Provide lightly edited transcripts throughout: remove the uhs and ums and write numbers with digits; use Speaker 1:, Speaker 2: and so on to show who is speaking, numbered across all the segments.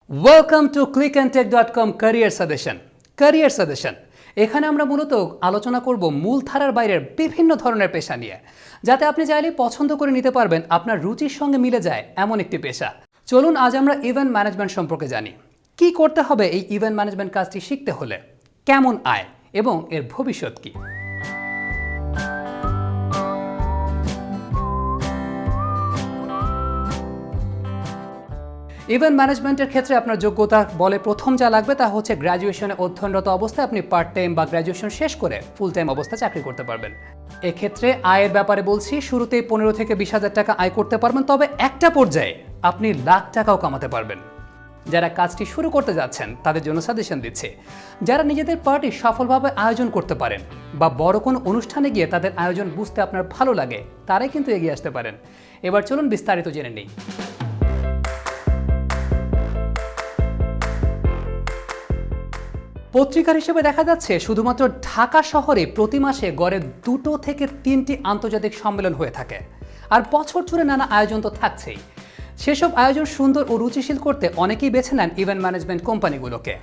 Speaker 1: Welcome to clickntech.com career suggestion. এখানে আমরা মূলত আলোচনা করব মূলধারার বাইরের বিভিন্ন ধরনের পেশা নিয়ে, যাতে আপনি চাইলে পছন্দ করে নিতে পারবেন আপনার রুচির সঙ্গে মিলে যায় এমন একটি পেশা। চলুন আজ আমরা ইভেন্ট ম্যানেজমেন্ট সম্পর্কে জানি। কি করতে হবে এই ইভেন্ট ম্যানেজমেন্ট কাজটি শিখতে হলে, কেমন আয় এবং এর ভবিষ্যৎ কী। ইভেন্ট ম্যানেজমেন্টের ক্ষেত্রে আপনার যোগ্যতা বলে প্রথম যা লাগবে তা হচ্ছে গ্র্যাজুয়েশনে অধ্যয়নরত অবস্থায় আপনি পার্ট টাইম বা গ্র্যাজুয়েশন শেষ করে ফুল টাইম অবস্থায় চাকরি করতে পারবেন। এক্ষেত্রে আয়ের ব্যাপারে বলছি, শুরুতেই 15 থেকে 20,000 টাকা আয় করতে পারবেন, তবে একটা পর্যায়ে আপনি লাখ টাকাও কামাতে পারবেন। যারা কাজটি শুরু করতে যাচ্ছেন তাদের জন্য সাজেশন দিচ্ছে, যারা নিজেদের পার্টি সফলভাবে আয়োজন করতে পারেন বা বড় কোনো অনুষ্ঠানে গিয়ে তাদের আয়োজন বুঝতে আপনার ভালো লাগে, তারাই কিন্তু এগিয়ে আসতে পারেন। এবার চলুন বিস্তারিত জেনে নিই। পত্রিকার হিসেবে দেখা যাচ্ছে শুধুমাত্র ঢাকা শহরে প্রতি মাসে গড়ে 2 থেকে 3টি আন্তর্জাতিক সম্মেলন হয়ে থাকে, আর বছর জুড়ে নানা আয়োজন তো থাকছেই। সেসব আয়োজন সুন্দর ও রুচিশীল করতে অনেকেই বেছে নেন ইভেন্ট ম্যানেজমেন্ট কোম্পানিগুলোকে।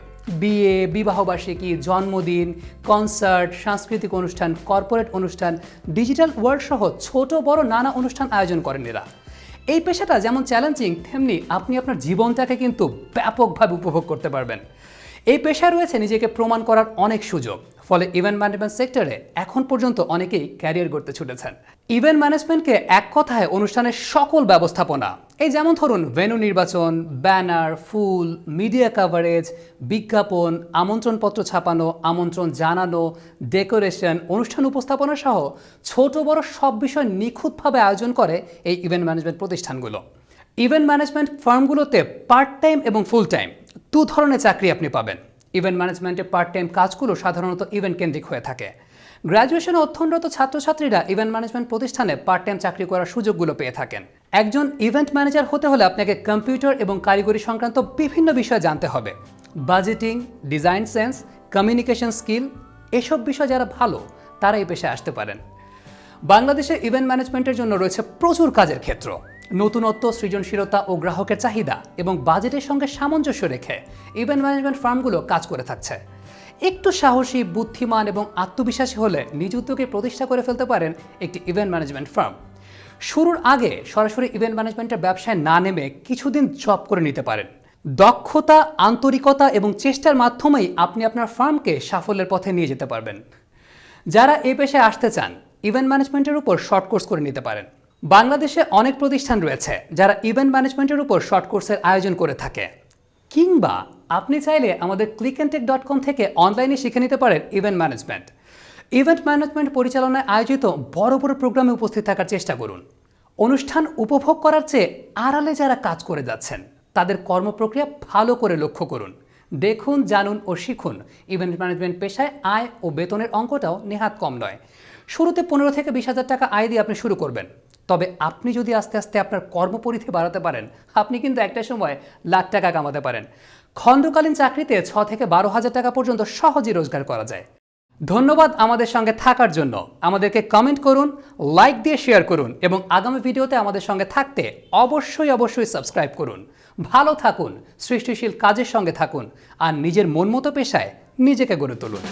Speaker 1: বিয়ে, বিবাহবার্ষিকী, জন্মদিন, কনসার্ট, সাংস্কৃতিক অনুষ্ঠান, কর্পোরেট অনুষ্ঠান, ডিজিটাল ওয়ার্ল্ড সহ ছোট বড় নানা অনুষ্ঠান আয়োজন করেন এরা। এই পেশাটা যেমন চ্যালেঞ্জিং, তেমনি আপনি আপনার জীবনটাকে কিন্তু ব্যাপকভাবে উপভোগ করতে পারবেন। এই পেশায় রয়েছে নিজেকে প্রমাণ করার অনেক সুযোগ, ফলে ইভেন্ট ম্যানেজমেন্ট সেক্টরে এখন পর্যন্ত অনেকেই ক্যারিয়ার গড়তে ছুটেছেন। ইভেন্ট ম্যানেজমেন্টকে এক কথায় অনুষ্ঠানের সকল ব্যবস্থাপনা, এই যেমন ধরুন ভেন্যু নির্বাচন, ব্যানার, ফুল, মিডিয়া কভারেজ, বিজ্ঞাপন, আমন্ত্রণপত্র ছাপানো, আমন্ত্রণ জানানো, ডেকোরেশন, অনুষ্ঠান উপস্থাপনা সহ ছোট বড় সব বিষয় নিখুঁতভাবে আয়োজন করে এই ইভেন্ট ম্যানেজমেন্ট প্রতিষ্ঠানগুলো। ইভেন্ট ম্যানেজমেন্ট ফার্মগুলোতে পার্ট টাইম এবং ফুল টাইম 2 ধরনের চাকরি আপনি পাবেন। ইভেন্ট ম্যানেজমেন্টে পার্ট টাইম কাজগুলো সাধারণত ইভেন্ট কেন্দ্রিক হয়ে থাকে। গ্র্যাজুয়েশনে অধ্যয়নরত ছাত্রছাত্রীরা ইভেন্ট ম্যানেজমেন্ট প্রতিষ্ঠানে পার্ট টাইম চাকরি করার সুযোগগুলো পেয়ে থাকেন। একজন ইভেন্ট ম্যানেজার হতে হলে আপনাকে কম্পিউটার এবং কারিগরি সংক্রান্ত বিভিন্ন বিষয় জানতে হবে। Budgeting, design sense, communication skill, এসব বিষয় যারা ভালো তারা এই পেশায় আসতে পারেন। বাংলাদেশে ইভেন্ট ম্যানেজমেন্টের জন্য রয়েছে প্রচুর কাজের ক্ষেত্র। নতুনত্ব, সৃজনশীলতা ও গ্রাহকের চাহিদা এবং বাজেটের সঙ্গে সামঞ্জস্য রেখে ইভেন্ট ম্যানেজমেন্ট ফার্মগুলো কাজ করে থাকছে। একটু সাহসী, বুদ্ধিমান এবং আত্মবিশ্বাসী হলে নিজ উদ্যোগে প্রতিষ্ঠা করে ফেলতে পারেন একটি ইভেন্ট ম্যানেজমেন্ট ফার্ম। শুরুর আগে সরাসরি ইভেন্ট ম্যানেজমেন্টের ব্যবসায় না নেমে কিছুদিন জব করে নিতে পারেন। দক্ষতা, আন্তরিকতা এবং চেষ্টার মাধ্যমেই আপনি আপনার ফার্মকে সাফল্যের পথে নিয়ে যেতে পারবেন। যারা এই পেশায় আসতে চান, ইভেন্ট ম্যানেজমেন্টের উপর শর্ট কোর্স করে নিতে পারেন। বাংলাদেশে অনেক প্রতিষ্ঠান রয়েছে যারা ইভেন্ট ম্যানেজমেন্টের উপর শর্ট কোর্সের আয়োজন করে থাকে, কিংবা আপনি চাইলে আমাদের clickntech.com থেকে অনলাইনে শিখে নিতে পারেন ইভেন্ট ম্যানেজমেন্ট। ইভেন্ট ম্যানেজমেন্ট পরিচালনায় আয়োজিত বড় বড় প্রোগ্রামে উপস্থিত থাকার চেষ্টা করুন। অনুষ্ঠান উপভোগ করার চেয়ে আড়ালে যারা কাজ করে যাচ্ছেন তাদের কর্মপ্রক্রিয়া ভালো করে লক্ষ্য করুন। দেখুন, জানুন ও শিখুন। ইভেন্ট ম্যানেজমেন্ট পেশায় আয় ও বেতনের অঙ্কটাও নেহাত কম নয়। শুরুতে 15 থেকে 20,000 টাকা আয় দিয়ে আপনি শুরু করবেন, তবে আপনি যদি আস্তে আস্তে আপনার কর্মপরিধি বাড়াতে পারেন, আপনি কিন্তু একটা সময় লাখ টাকা কামাতে পারেন। খণ্ডকালীন চাকরিতে 6 থেকে 12,000 টাকা পর্যন্ত সহজেই রোজগার করা যায়। ধন্যবাদ আমাদের সঙ্গে থাকার জন্য। আমাদেরকে কমেন্ট করুন, লাইক দিয়ে শেয়ার করুন এবং আগামী ভিডিওতে আমাদের সঙ্গে থাকতে অবশ্যই সাবস্ক্রাইব করুন। ভালো থাকুন, সৃষ্টিশীল কাজের সঙ্গে থাকুন আর নিজের মন মতো পেশায় নিজেকে গড়ে তুলুন।